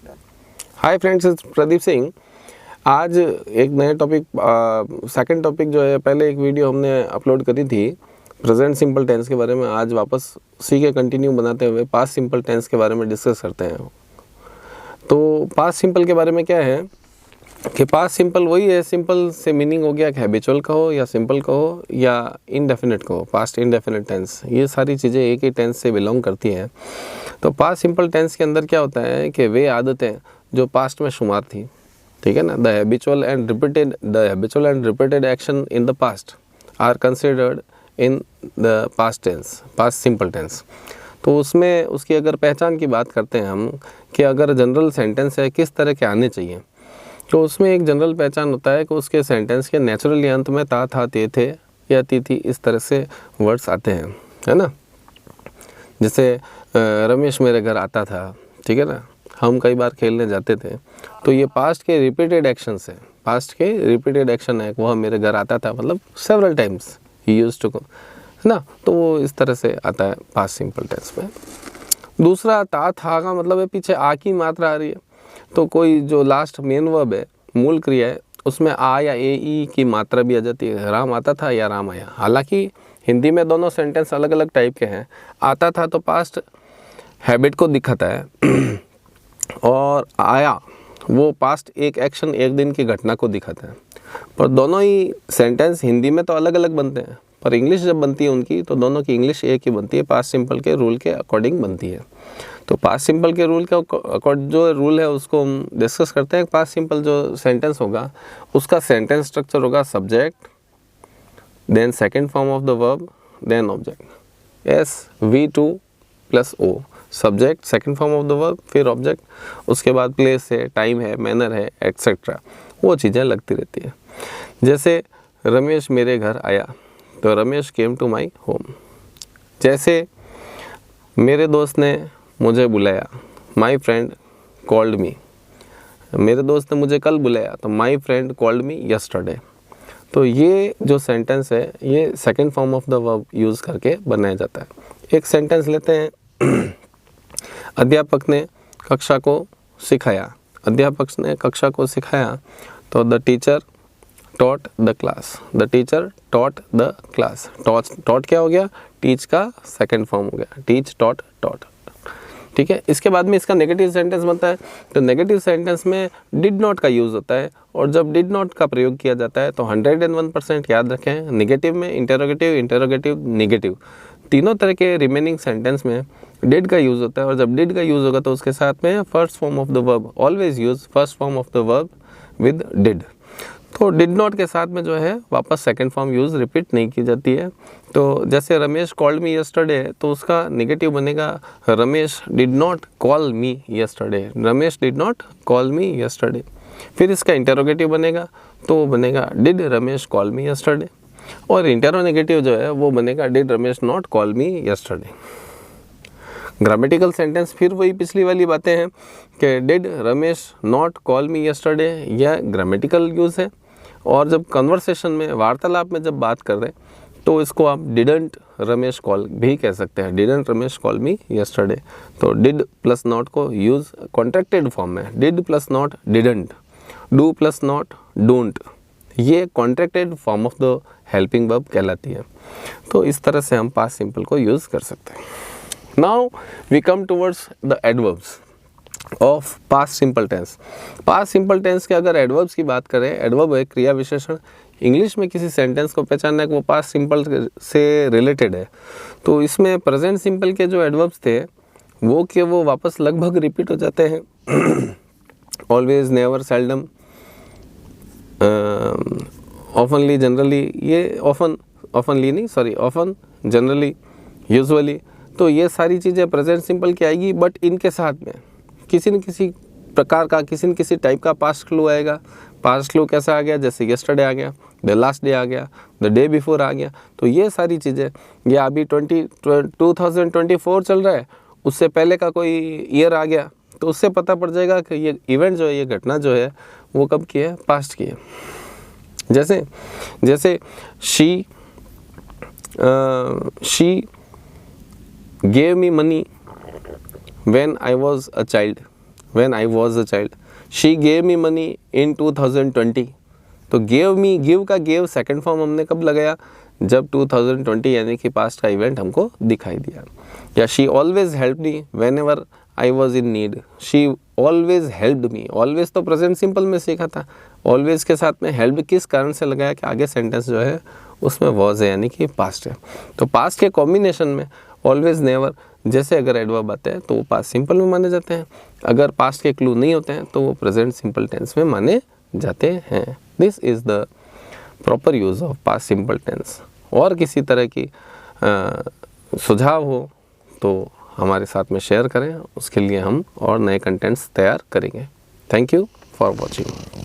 Hi friends, it's Pradeep Singh. आज एक नया टॉपिक, सेकंड टॉपिक जो है, पहले एक वीडियो हमने अपलोड करी थी प्रेजेंट सिंपल टेंस के बारे में। आज वापस उसी के कंटिन्यू बनाते हुए पास्ट सिंपल टेंस के बारे में डिस्कस करते हैं। तो पास्ट सिंपल के बारे में क्या है कि पास्ट सिंपल वही है, सिंपल से मीनिंग हो गया कि हैबिचुअल कहो या सिंपल कहो या इनडेफिनिट कहो, पास्ट इंडेफिनिट टेंस, ये सारी चीज़ें एक ही टेंस से बिलोंग करती हैं। तो पास्ट सिंपल टेंस के अंदर क्या होता है कि वे आदतें जो पास्ट में शुमार थी, ठीक है ना, the habitual and repeated action in the past are considered in the past tense, past simple tense. तो उसमें उसकी अगर पहचान की बात करते हैं हम कि अगर जनरल सेंटेंस है किस तरह के आने चाहिए, तो उसमें एक जनरल पहचान होता है कि उसके सेंटेंस के नेचुरली अंत में ता था ते थे या ती थी, इस तरह से वर्ड्स आते हैं, है ना। जैसे रमेश मेरे घर आता था, ठीक है ना, हम कई बार खेलने जाते थे, तो ये पास्ट के रिपीटेड एक्शंस है, पास्ट के रिपीटेड एक्शन है। वह मेरे घर आता था मतलब सेवरल टाइम्स ही यूज्ड टू, है ना। तो वो इस तरह से आता है पास्ट सिंपल टेंस में। दूसरा, ता था का मतलब है पीछे आ की मात्रा आ रही है, तो कोई जो लास्ट मेन वर्ब है, मूल क्रिया है, उसमें आ या ए ई की मात्रा भी आ जाती है। राम आता था या राम आया। हालांकि हिंदी में दोनों सेंटेंस अलग अलग टाइप के हैं। आता था तो पास्ट हैबिट को दिखाता है और आया वो पास्ट एक एक्शन, एक दिन की घटना को दिखाता है। पर दोनों ही सेंटेंस हिंदी में तो अलग अलग बनते हैं, पर इंग्लिश जब बनती है उनकी, तो दोनों की इंग्लिश एक ही बनती है, पास्ट सिंपल के रूल के अकॉर्डिंग बनती है। तो पास्ट सिंपल के रूल का जो रूल है उसको हम डिस्कस करते हैं। पास्ट सिंपल जो सेंटेंस होगा उसका सेंटेंस स्ट्रक्चर होगा subject, then second form of the verb, then object, SV2 + O। Subject, second form of the verb, फिर ऑब्जेक्ट, उसके बाद प्लेस है, टाइम है, मैनर है, एक्सेट्रा, वो चीज़ें लगती रहती है। जैसे रमेश मेरे घर आया, तो Ramesh came to my home. जैसे मेरे दोस्त ने मुझे बुलाया, माई फ्रेंड कॉल्ड मी। मेरे दोस्त ने मुझे कल बुलाया, तो my friend called me yesterday. तो ये जो सेंटेंस है ये second form of the verb use करके बनाया जाता है। एक सेंटेंस लेते हैं, अध्यापक ने कक्षा को सिखाया। अध्यापक ने कक्षा को सिखाया, तो the teacher taught the class. The teacher taught the class. Taught क्या हो गया? टीच का सेकंड फॉर्म हो गया, टीच, टॉट, टॉट, ठीक है। इसके बाद में इसका नेगेटिव सेंटेंस बनता है, तो नेगेटिव सेंटेंस में डिड नॉट का यूज़ होता है, और जब डिड नॉट का प्रयोग किया जाता है तो 101% याद रखें, नेगेटिव में इंटेरोगेटिव, इंटेरोगेटिव, नेगेटिव, तीनों तरह के रिमेनिंग सेंटेंस में डिड का यूज़ होता है। और जब डिड का यूज़ होगा तो उसके साथ में first form of the verb, always use first form of the verb with did. तो डिड नॉट के साथ में जो है वापस सेकंड फॉर्म यूज़ रिपीट नहीं की जाती है। तो जैसे रमेश कॉल्ड मी यस्टरडे, तो उसका नेगेटिव बनेगा Ramesh did not call me yesterday. Ramesh did not call me yesterday. फिर इसका इंटेरोगेटिव बनेगा, तो वो बनेगा did Ramesh call me yesterday. और इंटेरोनेगेटिव जो है वो बनेगा did Ramesh not call me yesterday. Grammatical sentence फिर वही पिछली वाली बातें हैं कि did Ramesh not call me yesterday, यह ग्रामेटिकल यूज़ है। और जब कन्वर्सेशन में, वार्तालाप में जब बात कर रहे हैं, तो इसको आप डिडंट रमेश कॉल भी कह सकते हैं, didn't Ramesh call me yesterday. तो डिड प्लस नॉट को यूज़ कॉन्ट्रैक्टेड फॉर्म में, did plus not didn't, do plus not don't, ये contracted form of the helping verb कहलाती है। तो इस तरह से हम पास्ट सिंपल को यूज़ कर सकते हैं। Now we come towards the adverbs of past simple tense. Past simple tense के अगर एडवर्ब्स की बात करें, एडवर्ब है क्रिया विशेषण। इंग्लिश में किसी सेंटेंस को पहचानना है कि वो पास्ट सिंपल से रिलेटेड है, तो इसमें प्रेजेंट सिंपल के जो एडवर्ब्स थे वो वापस लगभग रिपीट हो जाते हैं। ऑलवेज, नेवर, सेल्डम, ऑफनली, जनरली, ये ऑफन, जनरली, यूजुअली, तो ये सारी चीज़ें प्रेजेंट सिंपल की आएगी। बट इनके साथ में किसी न किसी प्रकार का, किसी न किसी टाइप का पास्ट क्लू आएगा। पास्ट क्लू कैसा आ गया? जैसे यस्टरडे आ गया, द लास्ट डे आ गया, द डे बिफोर आ गया। तो ये सारी चीज़ें, ये अभी 2024 चल रहा है, उससे पहले का कोई ईयर आ गया, तो उससे पता पड़ जाएगा कि ये इवेंट जो है, ये घटना जो है, वो कब की है? पास्ट की है। जैसे she gave me money when I was a child, when I was a child, she gave me money in 2020। तो गिव का गिव सेकंड फॉर्म हमने कब लगाया, जब 2020 यानी कि पास्ट का इवेंट हमको दिखाई दिया। या she always help me when ever I was in need, she always help me. Always तो प्रेजेंट सिंपल में सीखा था, ऑलवेज के साथ में हेल्प किस कारण से लगाया कि आगे सेंटेंस जो है उसमें वॉज है यानी कि पास्ट है। तो पास्ट के कॉम्बिनेशन में ऑलवेज नेवर जैसे अगर एडवर्ब आते हैं तो वो पास्ट सिंपल में माने जाते हैं, अगर पास्ट के क्लू नहीं होते हैं तो वो प्रेजेंट सिंपल टेंस में माने जाते हैं। This is the proper use of past simple tense. और किसी तरह की सुझाव हो तो हमारे साथ में शेयर करें, उसके लिए हम और नए कंटेंट्स तैयार करेंगे। Thank you for watching.